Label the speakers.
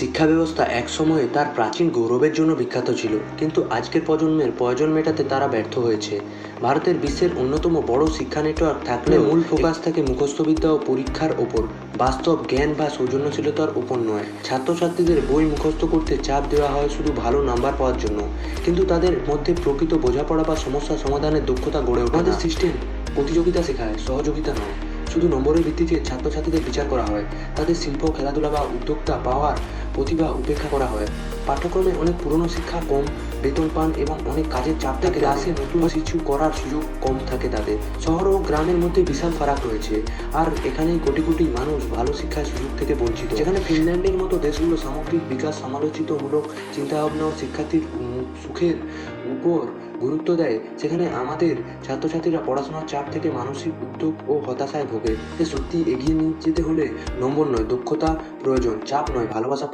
Speaker 1: শিক্ষা ব্যবস্থা এক সময়ে তার প্রাচীন গৌরবের জন্য বিখ্যাত ছিল, কিন্তু আজকের প্রজন্মের প্রয়োজন মেটাতে তারা ব্যর্থ হয়েছে। ভারতের বিশ্বের অন্যতম বড় শিক্ষা নেটওয়ার্ক থাকলেও মূল ফোকাস থাকে মুখস্থবিদ্যা ও পরীক্ষার ওপর, বাস্তব জ্ঞান বা সৌজন্যশীলতার উপর নয়। ছাত্রছাত্রীদের বই মুখস্থ করতে চাপ দেওয়া হয় শুধু ভালো নাম্বার পাওয়ার জন্য, কিন্তু তাদের মধ্যে প্রকৃত বোঝাপড়া বা সমস্যা সমাধানের দক্ষতা গড়ে ওঠে না। আমাদের সিস্টেম প্রতিযোগিতা শেখায়, সহযোগিতা নয়। শুধু নম্বরের ভিত্তিতে ছাত্রছাত্রীদের বিচার করা হয়, তাদের শিল্প, খেলাধুলা বা উদ্যোক্তা পাওয়ার প্রতিভা উপেক্ষা করা হয়। পাঠ্যক্রমে অনেক পুরনো শিক্ষা কম বেতন পান এবং অনেক কাজের চাপ থাকে, ক্লাসে নতুন কিছু করার সুযোগ কম থাকে তাদের। শহর ও গ্রামের মধ্যে বিশাল ফারাক রয়েছে, আর এখানেই কোটি কোটি মানুষ ভালো শিক্ষার সুযোগ থেকে বঞ্চিত। যেখানে ফিনল্যান্ডের মতো দেশগুলো সামগ্রিক বিকাশ, সমালোচিতমূলক চিন্তাভাবনা ও শিক্ষার্থীর সুখের উপর গুরুত্ব দেয়, সেখানে আমাদের ছাত্রছাত্রীরা পড়াশোনার চাপ থেকে মানসিক উদ্যোগ ও হতাশায় ভোগে। সত্যি এগিয়ে নিয়ে যেতে হলে নম্বর নয়, দক্ষতা প্রয়োজন, চাপ নয়, ভালোবাসা